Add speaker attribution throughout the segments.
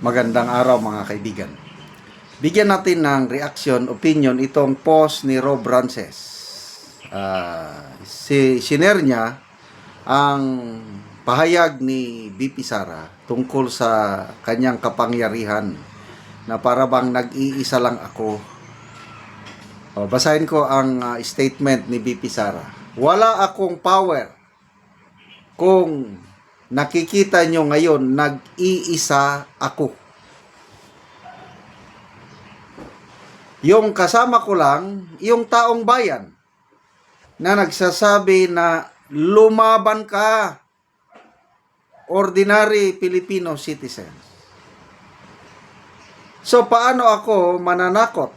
Speaker 1: Magandang araw mga kaibigan. Bigyan natin ng reaction, opinion itong post ni Rob Rances. Sinare niya ang pahayag ni BP Sara tungkol sa kanyang kapangyarihan na para bang nag-iisa lang ako. Basahin ko ang statement ni BP Sara. Wala akong power. Kung nakikita nyo ngayon, nag-iisa ako. Yung kasama ko lang, yung taong bayan na nagsasabi na lumaban ka, ordinary Filipino citizens. So paano ako mananakot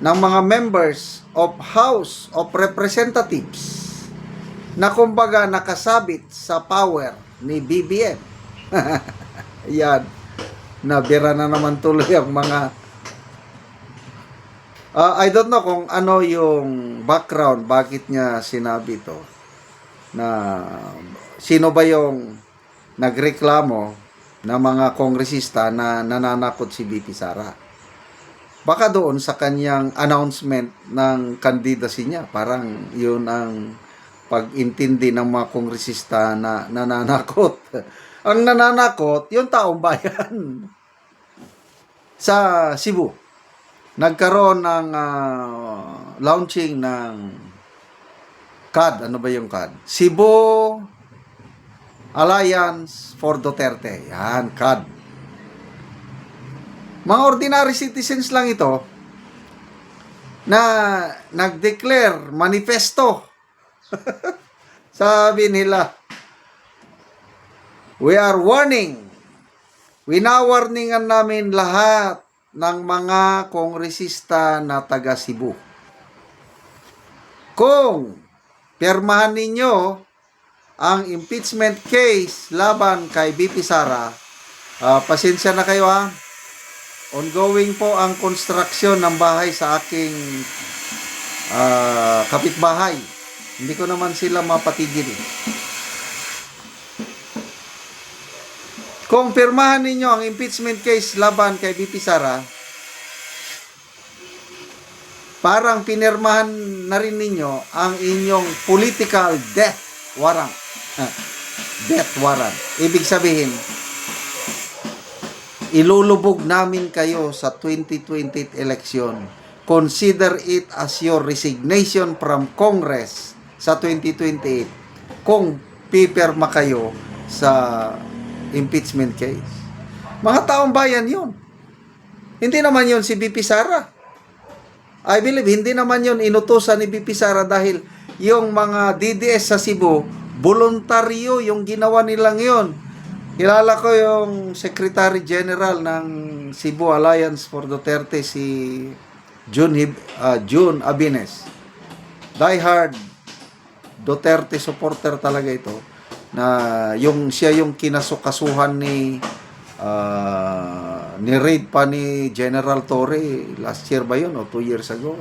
Speaker 1: ng mga members of House of Representatives na kumbaga nakasabit sa power ni BBM? Yan, nabira na naman tuloy ang mga I don't know kung ano yung background, bakit niya sinabi to, na sino ba yung nagreklamo na mga kongresista na nananakot si BP Sara. Baka doon sa kanyang announcement ng candidacy niya, parang yun ang pag-intindi ng mga kongresista na nananakot. Ang nananakot, yung taong bayan sa Cebu. Nagkaroon ng launching ng CAD. Ano ba yung CAD? Cebu Alliance for Duterte. Yan, CAD. Mga ordinary citizens lang ito na nag-declare manifesto. Sabi nila, we are warning. Winawarningan namin lahat ng mga kongresista na taga Cebu. Kung pirmahan ninyo ang impeachment case laban kay BP Sara, pasensya na kayo ha. Ongoing po ang construction ng bahay sa aking kapitbahay. Hindi ko naman sila mapatigil. Kung pirmahan ninyo ang impeachment case laban kay BP Sara, parang pinirmahan na rin ninyo ang inyong political death warrant. Death warrant. Ibig sabihin, ilulubog namin kayo sa 2020 election. Consider it as your resignation from Congress sa 2028 kung pipirma kayo sa impeachment case. Mga taong bayan yun. Hindi naman yun si BP Sara. I believe, hindi naman yun inutusan ni BP Sara dahil yung mga DDS sa Cebu, voluntaryo yung ginawa nilang yun. Kilala ko yung Secretary General ng Cebu Alliance for Duterte, si June Abines. Die-hard Duterte supporter talaga ito. Na siya yung kinasukasuhan ni raid pa ni General Torre last year ba yun o 2 years ago.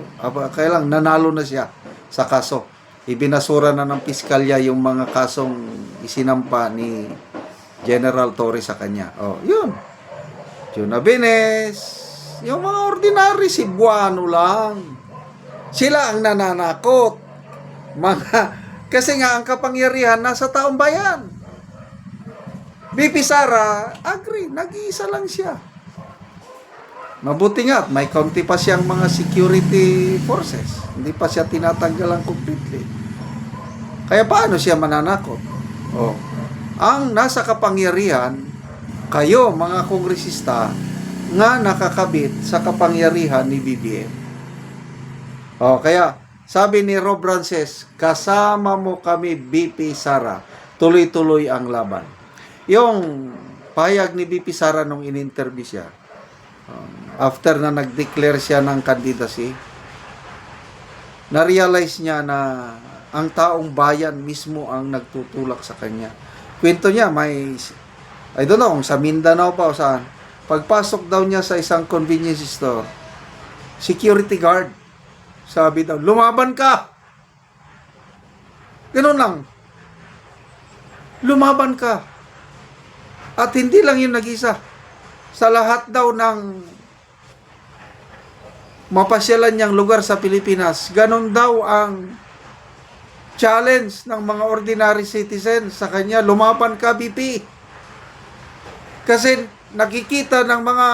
Speaker 1: Kaya lang nanalo na siya sa kaso. Ibinasura na ng piskalya yung mga kasong isinampa ni General Torre sa kanya. Yun. June Abines, yung mga ordinary Cebuano lang. Sila ang nananakot. Kasi nga ang kapangyarihan nasa taong bayan. BP Sara, agree, nag-iisa lang siya. Mabuti nga, may kaunti pa siyang mga security forces. Hindi pa siya tinatanggalan completely. Kaya paano siya mananakot? Ang nasa kapangyarihan, kayo mga kongresista, nga nakakabit sa kapangyarihan ni BBM. Kaya, sabi ni Rob Rances, kasama mo kami BP Sara, tuloy-tuloy ang laban. Yung pahayag ni BP Sara nung in-interview siya, after na nag-declare siya ng candidacy, na-realize niya na ang taong bayan mismo ang nagtutulak sa kanya. Kwento niya, I don't know, kung sa Mindanao pa o saan, pagpasok daw niya sa isang convenience store, security guard, sabi daw, lumaban ka! Ganun lang. Lumaban ka. At hindi lang yung nag-isa. sa lahat daw ng mapasyalan niyang lugar sa Pilipinas, ganun daw ang challenge ng mga ordinary citizens sa kanya, lumaban ka, BP. Kasi nakikita ng mga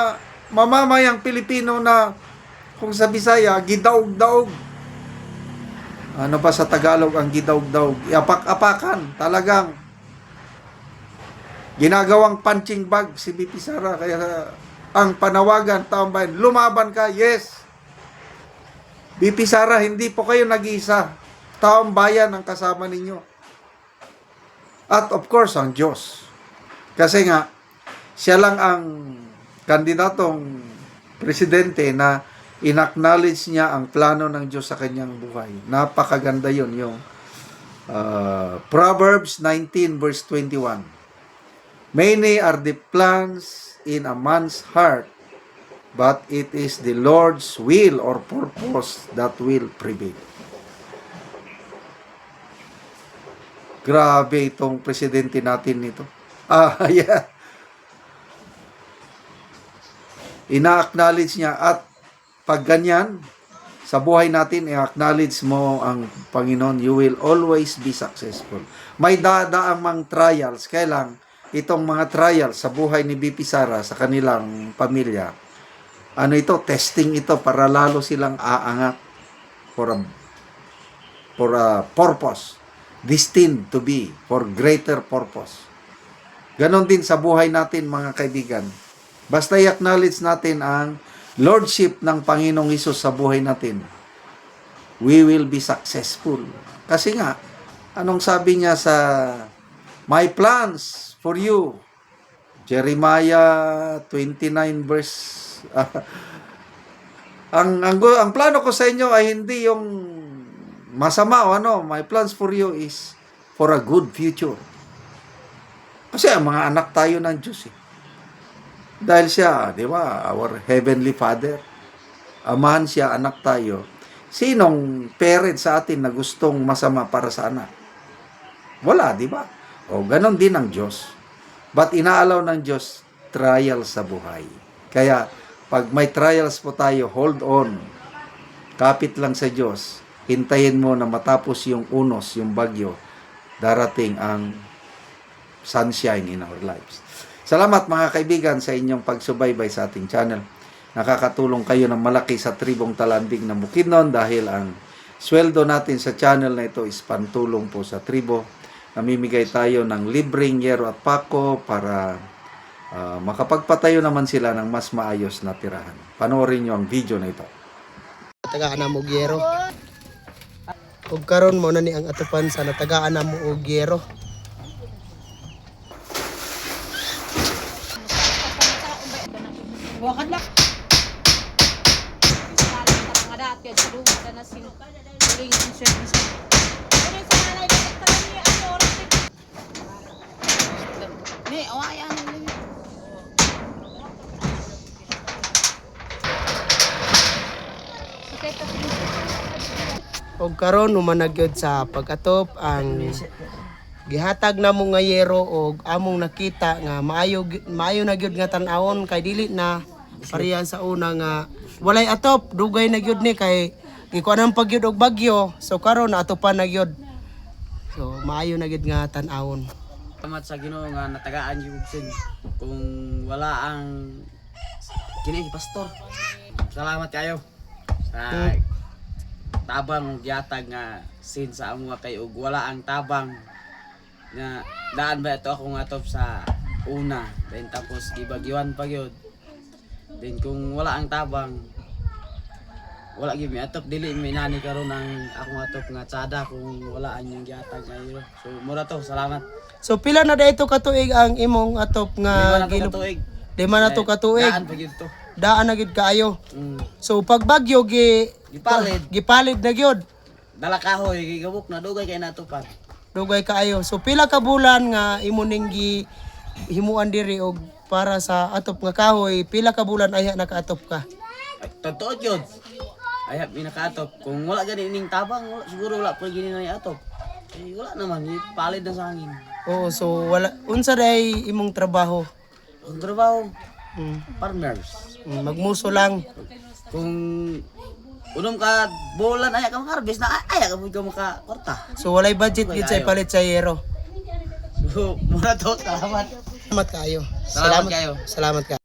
Speaker 1: mamamayang Pilipino na kung sa Bisaya, gidaog-daog. Ano pa sa Tagalog ang gidaog-daog? Iapak-apakan. Talagang ginagawang punching bag si BP Sara. Kaya ang panawagan, taong bayan, lumaban ka, yes. BP Sara, hindi po kayo nag-iisa. Taong bayan ang kasama ninyo. At of course, ang Diyos. Kasi nga, siya lang ang kandidatong presidente na in-acknowledge niya ang plano ng Diyos sa kanyang buhay. Napakaganda yun, yung Proverbs 19 verse 21. Many are the plans in a man's heart, but it is the Lord's will or purpose that will prevail. Grabe itong presidente natin nito. Yeah. Ina-acknowledge niya at pag ganyan, sa buhay natin, i-acknowledge mo ang Panginoon, you will always be successful. May dadaang trials, kaya lang, itong mga trials sa buhay ni BP Sara, sa kanilang pamilya, ano ito, testing ito para lalo silang aangat for a purpose, destined to be, for greater purpose. Ganon din sa buhay natin, mga kaibigan. Basta i-acknowledge natin ang Lordship ng Panginoong Hesus sa buhay natin, we will be successful. Kasi nga, anong sabi niya sa my plans for you? Jeremiah 29 verse ang plano ko sa inyo ay hindi yung masama o ano. My plans for you is for a good future. Kasi ang mga anak tayo ng Diyos eh. Dahil siya, di ba, our Heavenly Father, amahan siya, anak tayo. Sinong parent sa atin na gustong masama para sa anak? Wala, di ba? O, ganon din ang Diyos. But inaalaw ng Diyos, trial sa buhay. Kaya, pag may trials po tayo, hold on. Kapit lang sa Diyos. Hintayin mo na matapos yung unos, yung bagyo. Darating ang sunshine in our lives. Salamat mga kaibigan sa inyong pagsubaybay sa ating channel. Nakakatulong kayo ng malaki sa tribong Talanding ng Bukidnon dahil ang sweldo natin sa channel na ito is pantulong po sa tribo. Namimigay tayo ng libreng yero at pako para makapagpatayo naman sila ng mas maayos na tirahan. Panoorin nyo ang video na ito.
Speaker 2: Tagaan na mo yero. Ug karon mo na ni ang atupan sa natagaan na mo og yero.
Speaker 3: Wakad lang. Mga dati, at sa na sila. Tuloy yung insurance. Tuloy sa nanay, nagtalan niya, ano, oras ito. May, awayan na yun.
Speaker 2: Og karon humanagyod sa pag-atop ang gihatag na mo nga yero og among nakita nga maayo na gyud nga tan-awon kay dili na pareha sa una nga walay atop, dugay na gyud ni kay gikuanan pag gyud og bagyo, so karon atopan na gyud, so maayo na gyud nga tan-awon.
Speaker 4: Salamat sa Ginoo nga natagaan yung sin kung wala ang kini pastor. Salamat kayo sa tabang gihatag nga sin sa amo kay ug wala ang tabang nga daan ba ito akong atop sa una, then tapos gibagyoan pa gyud. Then kung wala ang tabang, wala gyud mi atop, dili mi nani karon ang akong atop nga tsada kung wala ang yung gihatag nga. So mura to, salamat.
Speaker 2: So pila na dayto katuig ang imong atop nga
Speaker 4: Lima na to katuig.
Speaker 2: Lima na to katuig.
Speaker 4: Daan pa gyud to.
Speaker 2: Daan na gyud kaayo. So pag bagyo gipalid na gyud.
Speaker 4: Dala kahoy gigabok na dugay kay natupan.
Speaker 2: Dugay kaayo. So pila ka bulan nga imo ning himuan diri og para sa atop nga kahoy, pila ka bulan ay nakaatop ka?
Speaker 4: Totoo yun. Ay pinakaatop. Kung wala gani ning tabang, siguro wala pa gini na atop. Eh wala naman, palid na sa hangin.
Speaker 2: Oh, so wala unsa day imong trabaho?
Speaker 4: Ang trabaho, farmers.
Speaker 2: Magmuso lang.
Speaker 4: Kung unom ka bulan aya ka harvest na aya ka mo makakorta.
Speaker 2: So walay budget gid sa ipalit sa yero.
Speaker 4: So mura to salamat.
Speaker 2: Salamat kayo.
Speaker 4: Salamat kayo.
Speaker 2: Salamat ka.